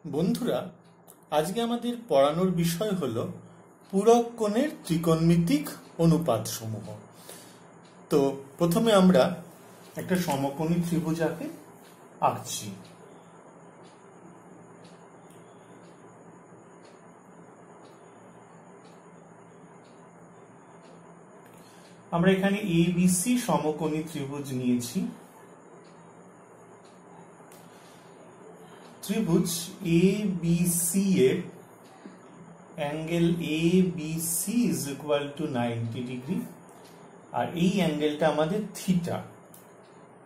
বন্ধুরা, আজকে আমাদের পড়ানোর বিষয় হলো পূরক কোণের ত্রিকোণমিতিক অনুপাত সমূহ। তো প্রথমে আমরা একটা সমকোণী ত্রিভুজ আঁকছি। আমরা এখানে এবিসি সমকোণী ত্রিভুজ নিয়েছি। ত্রিভুজ ABC এর angle ABC is equal to 90 degree, আর এই অ্যাঙ্গেলটা আমাদের theta.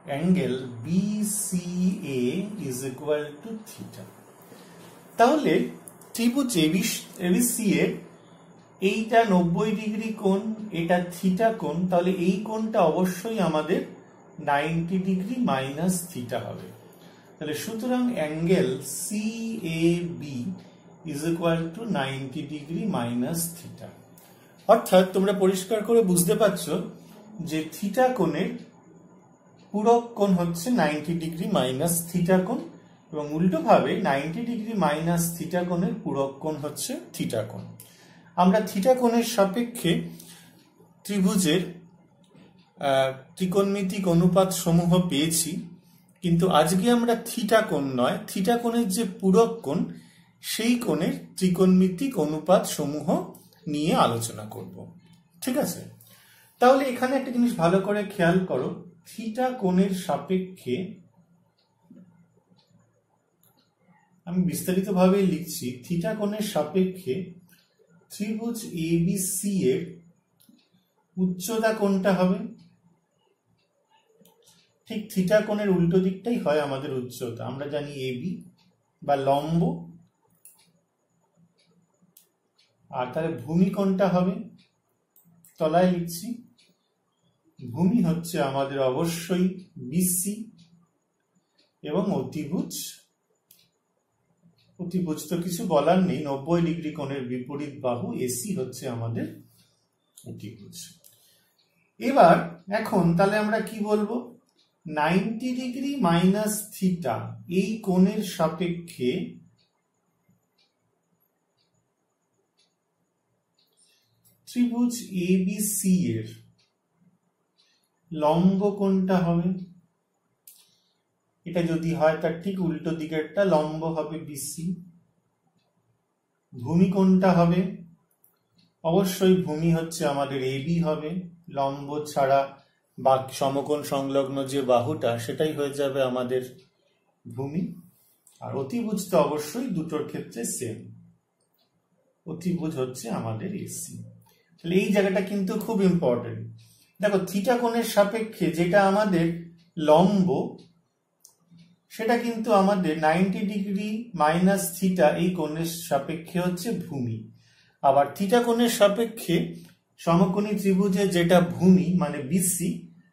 Angle BCA is equal to theta. তাহলে ত্রিভুজ ABC এর এইটা 90 ডিগ্রি কোণ, এটা থিটা কোণ, তাহলে এই কোণটা অবশ্যই আমাদের 90 ডিগ্রি মাইনাস থিটা হবে। তাহলে সুতরাং angle CAB is equal to 90 degree minus theta. অর্থাৎ তোমরা পরিষ্কার করে বুঝতে পারছো যে থিটা কোণের পূরক কোণ হচ্ছে 90 ডিগ্রি মাইনাস থিটা কোণ, এবং উল্টোভাবে 90 ডিগ্রি মাইনাস থিটা কোণের পূরক কোণ হচ্ছে থিটা কোণ। আমরা থিটা কোণের সাপেক্ষে ত্রিভুজের ত্রিকোণমিতিক অনুপাত সমূহ পেয়েছি, কিন্তু আজকে আমরা থিটা কোণ নয়, থিটা কোণের যে পূরক কোণ সেই কোণের ত্রিকোণমিতিক অনুপাত সমূহ নিয়ে আলোচনা করব। ঠিক আছে? তাহলে এখানে একটা জিনিস ভালো করে খেয়াল করো, থিটা কোণের সাপেক্ষে আমি বিস্তারিতভাবে লিখছি। থিটা কোণের সাপেক্ষে ত্রিভুজ ABC এর উচ্চতা কোনটা হবে? ঠিক থিটা কোণের উল্টো দিকটাই হয় আমাদের উচ্চতা। আমরা জানি AB বা লম্ব, আর তাহলে ভূমি কোনটা হবে? তলায় লিখছি, ভূমি হচ্ছে আমাদের অবশ্যই BC, এবং অতিভুজ তো কিছু বলার নেই, 90 ডিগ্রি কোণের বিপরীত বাহু AC হচ্ছে আমাদের অতিভুজ। এবার এখন তাহলে আমরা কি বলবো? 90 ডিগ্রি মাইনাস থিটা এই কোণের সাপেক্ষে ত্রিভুজ ABC এর লম্ব কোণটা হবে। এটা যদি হয় তার ঠিক উল্টো দিকেরটা লম্ব হবে BC। ভূমি কোণটা হবে? অবশ্যই ভূমি হচ্ছে আমাদের AB হবে। লম্ব ছাড়া বা সমকোণ সংলগ্ন যে বাহুটা সেটাই হয়ে যাবে আমাদের ভূমি। আর অতিভুজ তো অবশ্যই দুটোর ক্ষেত্রে সেম, অতিভুজ হচ্ছে আমাদের AC। তাহলে এই জায়গাটা কিন্তু খুব ইম্পর্টেন্ট। দেখো, থিটা কোণের সাপেক্ষে যেটা আমাদের লম্ব সেটা কিন্তু আমাদের 90 ডিগ্রি মাইনাস থিটা এই কোণের সাপেক্ষে হচ্ছে ভূমি। আবার থিটা কোণের সাপেক্ষে সমকোণী ত্রিভুজে যেটা ভূমি মানে BC,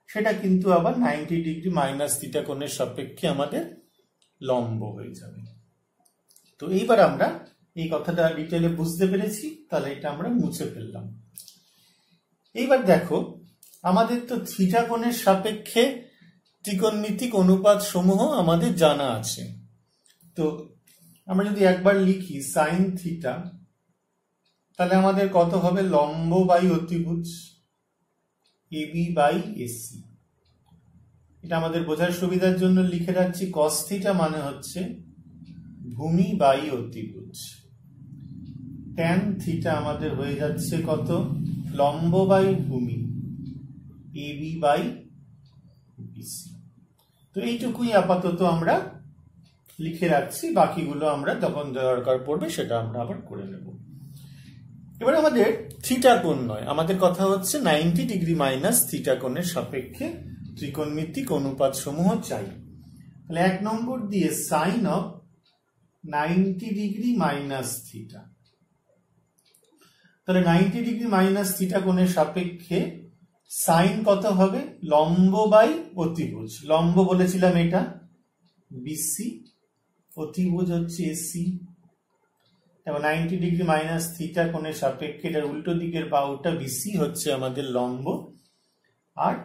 সেটা কিন্তু আবার 90 ডিগ্রি মাইনাস থিটা কোণের সাপেক্ষে আমাদের লম্ব হয়ে যাবে। তো এইবার আমরা এই কথাটা ডিটেলে বুঝতে পেরেছি, তাহলে এটা আমরা মুছে ফেললাম। এইবার দেখো, আমাদের তো থিটা কোণের সাপেক্ষে ত্রিকোণমিতিক অনুপাত সমূহ আমাদের জানা আছে। তো আমরা যদি একবার লিখি সাইন থিটা, তাহলে আমাদের কত হবে? লম্ব বাই অতিভুজ AB বাই AC। এটা আমাদের বোঝার সুবিধার জন্য লিখে রাখছি। কস থিটা মানে হচ্ছে ভূমি বাই অতিভুজ। ট্যান থিটা আমাদের হয়ে যাচ্ছে কত? লম্ব বাই ভূমি AB বাই BC। তো এইটুকুই আপাতত আমরা লিখে রাখছি, বাকিগুলো আমরা যখন দরকার পড়বে সেটা আমরা আবার করে নেব। এবার আমাদের থিটা কোণ নয়, আমাদের কথা হচ্ছে 90 ডিগ্রি মাইনাস থিটা কোণের সাপেক্ষে ত্রিকোণমিতিক অনুপাত সমূহ চাই। তাহলে 1 নম্বর দিয়ে sine of 90 degree minus theta. তাহলে 90 ডিগ্রি মাইনাস থিটা কোণের সাপেক্ষে সাইন কত হবে? লম্ব বাই অতিভুজ। লম্ব বলেছিলাম এটা BC, অতিভুজ হচ্ছে AC। এবং 90 ডিগ্রি মাইনাস থিটা কোণের সাপেক্ষে এটার উল্টো দিকের বাহুটা BC হচ্ছে আমাদের লম্ব, আর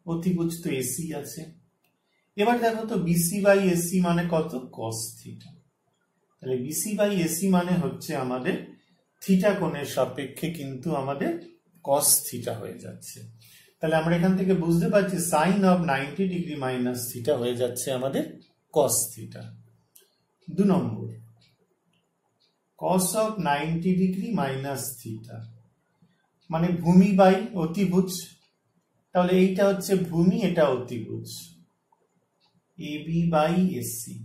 অতিভুজ তো AC আছে। এবার দেখো তো BC বাই AC মানে কত? cos theta. তাহলে বিসি বাই এসি মানে হচ্ছে আমাদের থিটা কোণের সাপেক্ষে কিন্তু আমাদের কস থিটা হয়ে যাচ্ছে। তাহলে আমরা এখান থেকে বুঝতে পারছি sine of 90 degree minus theta হয়ে যাচ্ছে আমাদের cos theta. 2 number, cos of 90 degree minus theta মানে ভূমি বাই অতিভুজ। তাহলে এইটা হচ্ছে ভূমি, এটা অতিভুজ, এবি বাই এসি।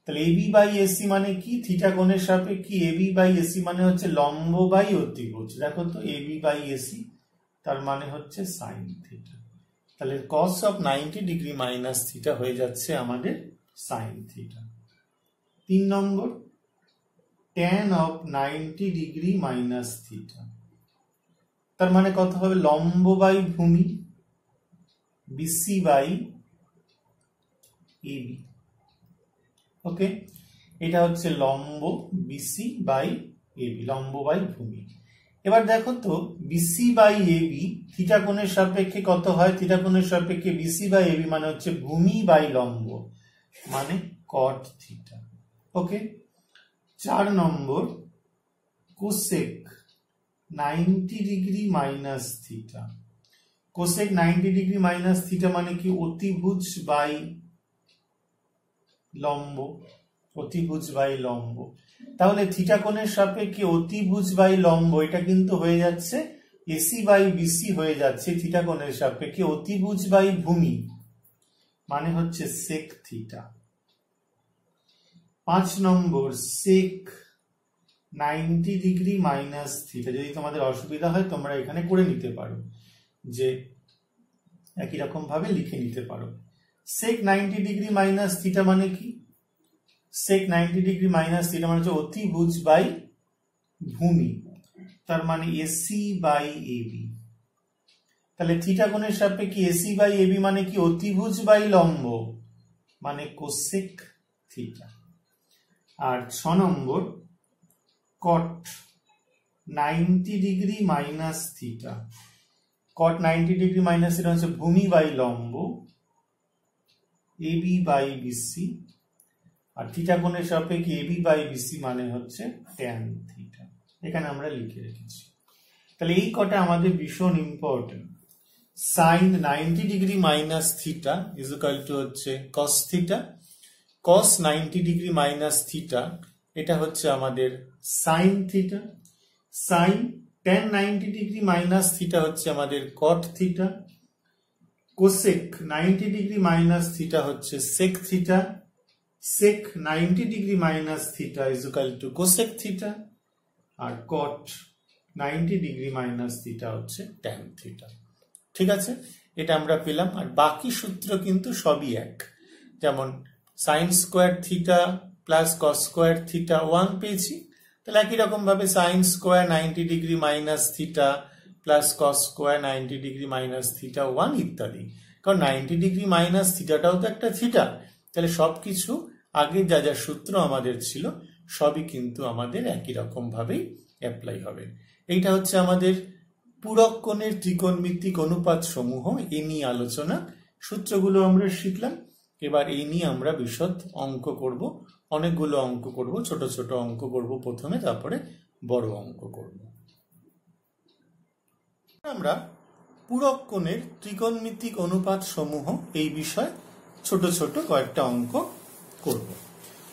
তাহলে এবি বাই এসি মানে কি? থিটা কোণের সাপেক্ষে এবি বাই এসি মানে হচ্ছে লম্ব বাই অতিভুজ। দেখো তো এবি বাই এসি তার মানে হচ্ছে সাইন থিটা। তাহলে কস অফ 90 ডিগ্রি মাইনাস থিটা হয়ে যাচ্ছে আমাদের sine theta. 3 number, tan of 90 degree minus theta তার মানে কত হবে? লম্ব বাই ভূমি, বিসি বাই এবি। ওকে, এটা হচ্ছে লম্ব বিসি বাই এবি, লম্ব বাই ভূমি। এবার দেখো তো বিসি বাই এবি থিটা কোণের সাপেক্ষে কত হয়? থিটা কোণের সাপেক্ষে বিসি বাই এবি মানে হচ্ছে ভূমি বাই লম্ব, মানে কট থিটা। ওকে। 4 নম্বর, cosec 90 degree minus theta. Cosec 90 degree minus theta মানে কি? অতিভুজ বাই লম্ব, অতিভুজ বাই লম্ব। তাহলে থিটা কোণের সাপেক্ষে অতিভুজ বাই লম্ব এটা কিন্তু হয়ে যাচ্ছে এসি বাই বিসি হয়ে যাচ্ছে থিটা কোণের সাপেক্ষে অতিভুজ বাই ভূমি, মানে হচ্ছে সেক থিটা। 5 নম্বর, সেক 90 ডিগ্রি মাইনাস থিটা। যদি তোমাদের অসুবিধা হয় তোমরা এখানে করে নিতে পারো, যে একই রকম ভাবে লিখে নিতে পারো। সেক 90 ডিগ্রি মাইনাস থিটা মানে কি? সেক 90 ডিগ্রি মাইনাস থিটা মানে হচ্ছে অতিভুজ বাই ভূমি, তার মানে এসি বাই এবি। তাহলে থিটা কোণের সাপেক্ষে এসি বাই এবি মানে কি? অতিভুজ বাই লম্ব, মানে কোসেক থিটা। আর 6 number, cot 90 degree minus theta. Cot 90 degree minus theta হচ্ছে ভূমি বাই লম্ব, এবি বাই বিসি। আর থিটা কোণের সাপেক্ষে এবি বাই বিসি মানে হচ্ছে ট্যান থিটা। এখানে আমরা লিখে রেখেছি। তাহলে এই কটা আমাদের ভীষণ important. Sine 90 degree minus theta is equal to হচ্ছে cos theta. Cos 90 degree minus theta এটা হচ্ছে আমাদের sine theta. Sine tan 90 degree minus theta হচ্ছে আমাদের cot theta. Cosec 90 degree minus theta হচ্ছে sec theta. Sec 90 degree minus theta is equal to cosec theta. আর cot 90 degree minus theta হচ্ছে tan theta. ঠিক আছে, এটা আমরা পেলাম। আর বাকি সূত্র কিন্তু সবই এক। যেমন sine square theta plus cos square theta 1 পেয়েছি, তাহলে একই রকম ভাবে sine square 90 degree minus theta plus cos square 90 degree minus theta 1 ইত্যাদি। কারণ 90 ডিগ্রি মাইনাস থিটাটাও তো একটা থিটা। তাহলে সবকিছু আগে যা যা সূত্র আমাদের ছিল সবই কিন্তু আমাদের একই রকম ভাবেই অ্যাপ্লাই হবে। এইটা হচ্ছে আমাদের পূরক কোণের ত্রিকোণমিতিক অনুপাত সমূহ, এ নিয়ে আলোচনা। সূত্রগুলো আমরা শিখলাম। এবার এই নিয়ে আমরা বিশদ অঙ্ক করব, অনেকগুলো অঙ্ক করব, ছোট ছোট অঙ্ক করব প্রথমে, তারপরে বড় অঙ্ক করব। আমরা পূরক কোণের ত্রিকোণমিতিক অনুপাত সমূহ এই বিষয় ছোট ছোট কয়েকটা অঙ্ক করব।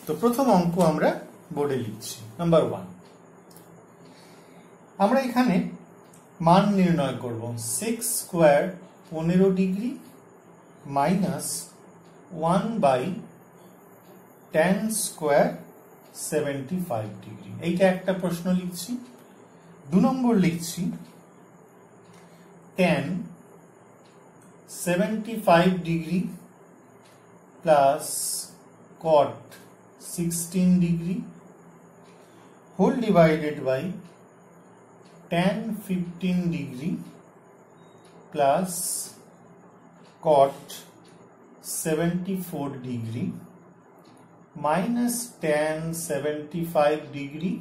তো প্রথম অঙ্ক আমরা বোর্ডে লিখছি। নাম্বার 1, আমরা এখানে মান নির্ণয় করব। Sec square 15 degree minus 1 by tan square 75 degree. এইটা একটা প্রশ্ন লিখছি। 2 নম্বর লিখছি tan 75 degree plus cot 16 degree whole divided by tan 15 degree plus cot 74 degree minus tan 75 degree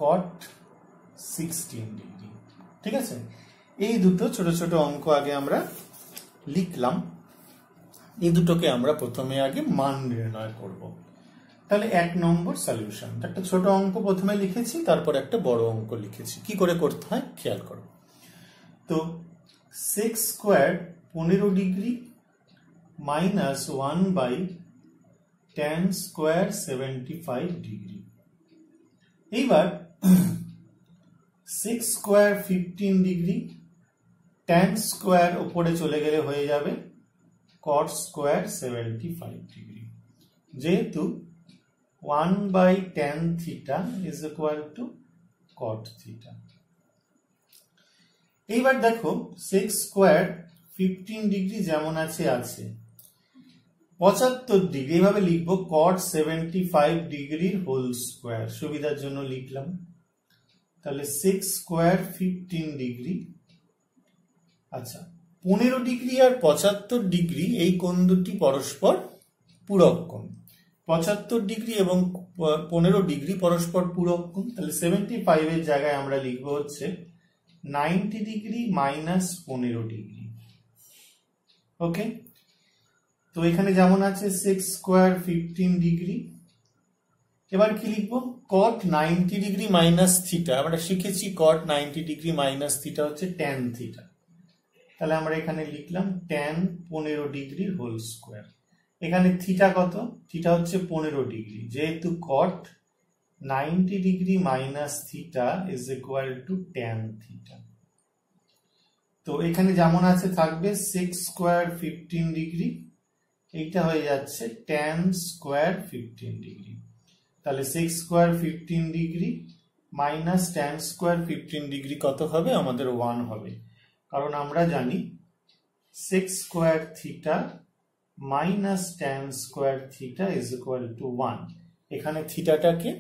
cot 16 degree. ঠিক আছে, এই দুটো ছোট ছোট অঙ্ক আগে আমরা লিখলাম। এই দুটোকে আমরা প্রথমে আগে মান নির্ণয় করব। তাহলে 1 নম্বর সলিউশন। একটা ছোট অঙ্ক প্রথমে লিখেছি, তারপর একটা বড় অঙ্ক লিখেছি। কি করে করতে হয় খেয়াল করো। তো 6 square 15 degree minus 1/10 square 75 degree. এইবার 6 স্কোয়ার 15 ডিগ্রি, 10 স্কোয়ার উপরে চলে গেলে হয়ে যাবে cot স্কোয়ার 75 ডিগ্রি, যেহেতু 1/10 theta is equal two cot theta. এইবার দেখো 6 স্কোয়ার 15 ডিগ্রি যেমন আছে 75 ডিগ্রি, এইভাবে লিখবো cot 75 ডিগ্রির হোল স্কোয়ার, সুবিধার জন্য লিখলাম। তাহলে 6 স্কোয়ার 15 ডিগ্রি, আচ্ছা 15 ডিগ্রি আর 75 ডিগ্রি এই কোণ দুটি পরস্পর পূরক কোণ। 75 ডিগ্রি এবং 15 ডিগ্রি পরস্পর পূরক কোণ। তাহলে 75 এর জায়গায় আমরা লিখবো হচ্ছে 90 ডিগ্রি মাইনাস 15 ডিগ্রি। ওকে, তো এখানে যেমন আছে 6 স্কোয়ার 15 ডিগ্রি। এবার কি লিখবো, cot 90 ডিগ্রি মাইনাস থিটা। আমরা শিখেছি cot 90 ডিগ্রি মাইনাস থিটা হচ্ছে tan থিটা। তাহলে আমরা এখানে লিখলাম tan 15 ডিগ্রির হোল স্কোয়ার। এখানে থিটা কত, থিটা হচ্ছে 15 ডিগ্রি, যেহেতু cot 90 degree minus theta is equal to tan theta. তো এখানে যেমন আছে থাকবে 6 স্কোয়ার 15 ডিগ্রি, এইটা হয়ে যাচ্ছে tan স্কোয়ার 15 ডিগ্রি। তাহলে 6 square 15 degree minus tan square 15 degree কত হবে, আমাদের 1 হবে, কারণ আমরা জানি 6 square theta minus tan square theta is equal two 1। এখানে থিটাটাকে,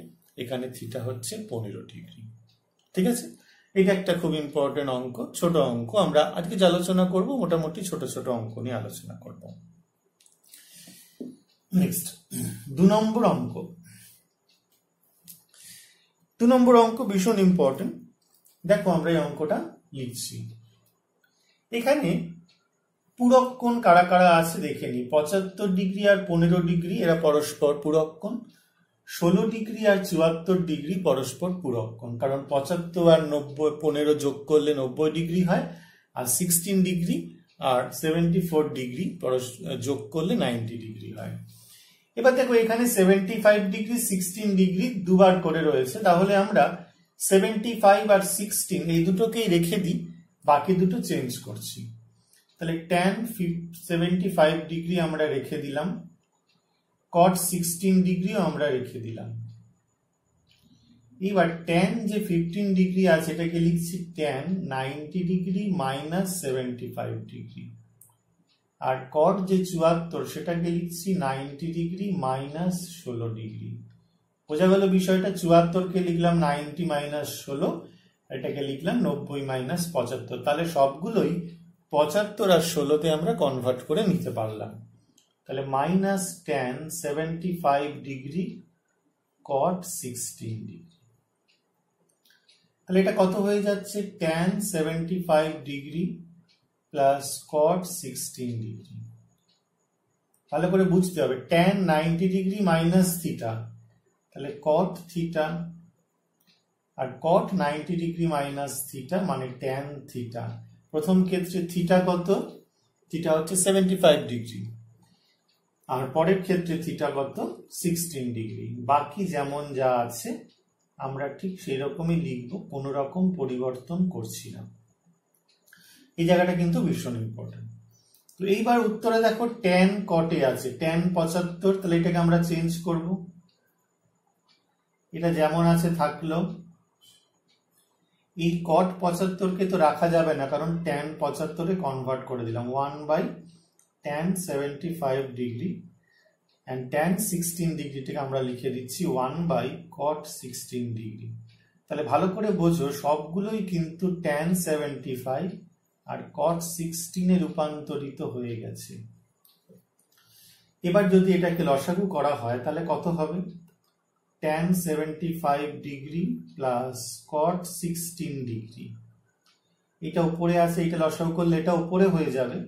এখানে থিটা হচ্ছে 15 ডিগ্রি। ঠিক আছে, এটা একটা খুব ইম্পর্টেন্ট অঙ্ক, ছোট অঙ্ক। আমরা আজকে যে আলোচনা করব মোটামুটি ছোট ছোট অঙ্ক নিয়ে আলোচনা করব। নেক্সট 2 নম্বর অঙ্ক। 2 নম্বর অঙ্ক ভীষণ ইম্পর্টেন্ট। দেখো আমরা এই অঙ্কটা লিখছি। এখানে পূরক কোণ কারা কারা আছে দেখে নি। 75 ডিগ্রি আর 15 ডিগ্রি এরা পরস্পর পূরক কোণ। 16 ডিগ্রি আর 74 ডিগ্রি পরস্পর পূরক কোণ, কারণ 75 আর 15 যোগ করলে 90 ডিগ্রি হয়, আর 16 ডিগ্রি আর 74 ডিগ্রি যোগ করলে 90 ডিগ্রি হয়। এবার দেখো এখানে 75 ডিগ্রি 16 ডিগ্রি দুবার করে রয়েছে, তাহলে আমরা 75 আর 16 এই দুটোকেই রেখে দিই, বাকি দুটো চেঞ্জ করছি। তাহলে tan 75 ডিগ্রি আমরা রেখে দিলাম, cot 16 ডিগ্রিও আমরা রেখে দিলাম। এবার tan যে 15 ডিগ্রি আছে এটাকে লিখছি tan 90 ডিগ্রি মাইনাস 75 ডিগ্রি, আর cot যে 74 সেটাকে লিখছি 90 ডিগ্রি মাইনাস 16 ডিগ্রি। বোঝা গেল বিষয়টা? 74 কে লিখলাম 90 মাইনাস 16, এটাকে লিখলাম 90 মাইনাস 75। তাহলে সবগুলোই 75 আর 16তে আমরা কনভার্ট করে নিতে পারলাম। তাহলে minus tan 75 degree cot 16 degree. তাহলে এটা কত হয়ে যাচ্ছে, tan 75 degree plus cot 16 degree. ভালো করে বুঝতে হবে, tan 90 ডিগ্রি মাইনাস থিটা, তাহলে cot থিটা, আর cot 90 ডিগ্রি মাইনাস থিটা মানে tan থিটা। প্রথম ক্ষেত্রে থিটা কত, থিটা হচ্ছে 75 ডিগ্রি, আর পরের ক্ষেত্রে থিটা কত 16 ডিগ্রি। বাকি যেমন যা আছে আমরা ঠিক সেই রকমই লিখবো, কোনো রকম পরিবর্তন করছি না। এই জায়গাটা কিন্তু ভীষণ ইম্পর্টেন্ট। তো এইবার উত্তরে দেখো tan cot এ আছে tan 75, তাহলে এটাকে আমরা চেঞ্জ করব। এটা যেমন আছে থাকলো, এই cot 75 কে তো রাখা যাবে না, কারণ tan 75 এ কনভার্ট করে দিলাম 1/tan 75 ডিগ্রি, and tan 16 ডিগ্রিটাকে আমরা লিখে দিচ্ছি 1/cot 16 ডিগ্রি। তাহলে ভালো করে বোঝো সবগুলোই কিন্তু tan 75 আর cot 16 এ রূপান্তরিত হয়ে গেছে। এবার যদি এটাকে লসাগু করা হয় তাহলে কত হবে, tan 75 degree plus cot 16 degree. এটা উপরে আছে, এটা লসাগু করলে এটা উপরে হয়ে যাবে,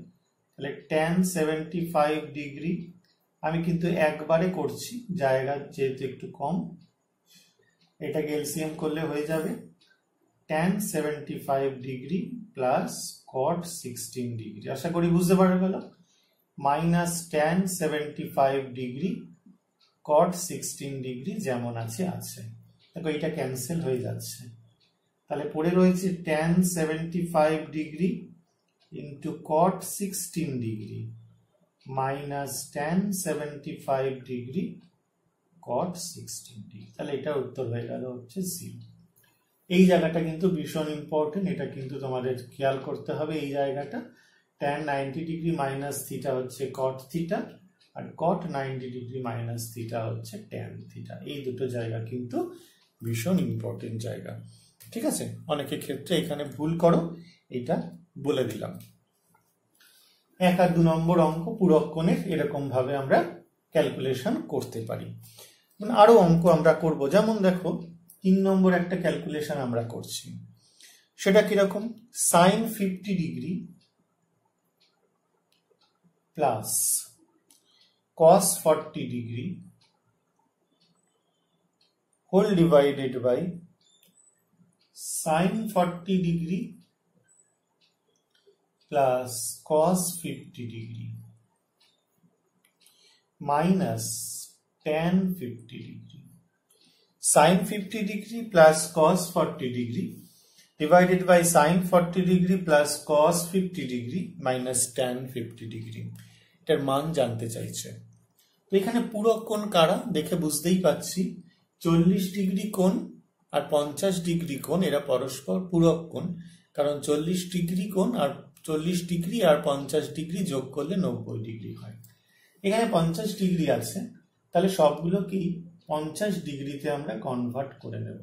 তাহলে tan 75 ডিগ্রি আমি কিন্তু একবারে করছি, জায়গা যেহেতু একটু কম। এটাকে এলসিএম করলে হয়ে যাবে tan 75 degree plus cot 16 degree. আশা করি বুঝতে পারা গেল। Minus tan 75 degree cot 16 degree যেমন আছে আছে। দেখো এটা ক্যান্সেল হয়ে যাচ্ছে, তাহলে পড়ে রয়েছে tan 75 degree into cot 16 degree minus tan 75 degree cot 16 degree. তাহলে এটা উত্তর হয়ে গেল হচ্ছে সি। এই জায়গাটা কিন্তু ভীষণ ইম্পর্টেন্ট, এটা কিন্তু তোমাদের খেয়াল করতে হবে। এই জায়গাটা tan 90 ডিগ্রি মাইনাস থিটা হচ্ছে cot থিটা, আর cot 90 ডিগ্রি মাইনাস থিটা হচ্ছে tan থিটা। এই দুটো জায়গা কিন্তু ভীষণ ইম্পর্টেন্ট জায়গা, ঠিক আছে? অনেকের ক্ষেত্রে এখানে ভুল করো, এটা বলে দিলাম। 1 আর 2 নম্বর অঙ্ক পূরক কোণের এরকম ভাবে আমরা ক্যালকুলেশন করতে পারি। আরো অঙ্ক আমরা করব, যেমন দেখো 3 নম্বর একটা ক্যালকুলেশন আমরা করছি, সেটা কিরকম? sin 50 degree plus cos 40 degree whole divided by sin 40 degree plus cos 50 degree minus tan 50 degree. sin 50 degree plus cos 40 degree divided by sin 40 degree plus cos 50 degree minus tan 50 degree. এটার মান জানতে চাইছে। তো এখানে পূরক কোণ কারা দেখে বুঝতেই পাচ্ছি, 40 ডিগ্রি কোণ আর 50 ডিগ্রি কোণ এরা পরস্পর পূরক কোণ, কারণ 40 ডিগ্রি কোণ আর 40 ডিগ্রি আর 50 ডিগ্রি যোগ করলে 90 ডিগ্রি হয়। এখানে 50 ডিগ্রি আছে, তাহলে সবগুলো কি 50 ডিগ্রিতে আমরা কনভার্ট করে নেব।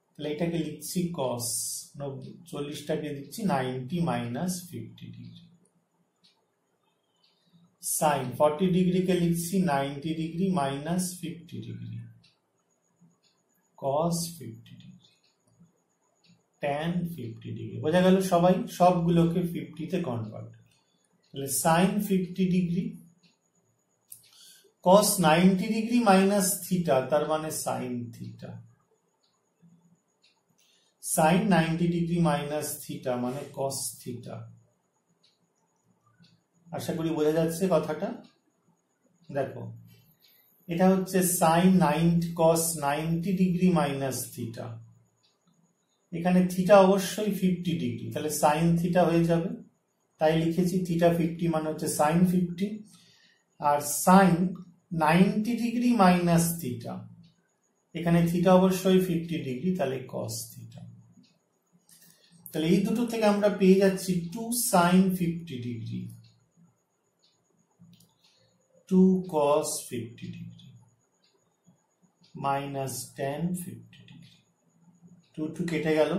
তাহলে এটাকে লিখছি cos 40টাকে লিখছি 90 মাইনাস 50 ডিগ্রি, sin 40 ডিগ্রিকে লিখছি 90 degree minus 50 degree, cos 50 degree, tan 50 degree. বোঝা গেল সবাই? সবগুলোকে 50 তে কনভার্ট। তাহলে sin 50 degree cos 90 degree minus theta, তার মানে sin theta, sin 90 degree minus theta মানে cos থিটা। আশা করি বোঝা যাচ্ছে কথাটা। দেখো এটা হচ্ছে sin 90 cos 90 degree minus theta, এখানে থিটা অবশ্যই 50 ডিগ্রি, তাহলে sin থিটা হয়ে যাবে, তাই লিখেছি থিটা 50 মানে হচ্ছে sin 50, আর sin 90 ডিগ্রি মাইনাস থিটা, এখানে থিটা অবশ্যই 50 ডিগ্রি, তাহলে cos থিটা। তাহলে এই দুটো থেকে আমরা পেয়ে যাচ্ছি 2 sin 50 degree 2 cos 50 degree minus tan 50 degree. 2 কেটে গেল,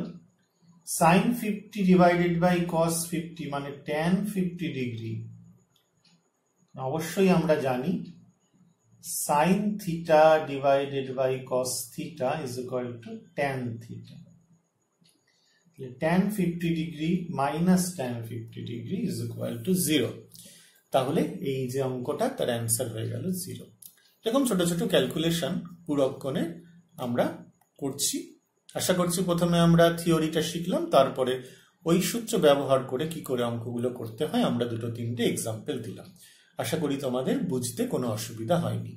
sin 50 ডিভাইডেড বাই cos 50 মানে tan 50 ডিগ্রি। অবশ্যই আমরা জানি sin theta divided by cos theta is equal to tan theta. tan 50 degree minus tan 50 degree is equal to 0। তাহলে এই যে অঙ্কটা তার অ্যান্সার হয়ে গেল 0। এরকম ছোট ছোট ক্যালকুলেশন পূরক কোণে আমরা করছি। আশা করছি প্রথমে আমরা থিওরিটা শিখলাম, তারপরে ওই সূত্র ব্যবহার করে কি করে অঙ্কগুলো করতে হয় আমরা 2-3টে এক্সাম্পল দিলাম। আশা করি তোমাদের বুঝতে কোনো অসুবিধা হয়নি।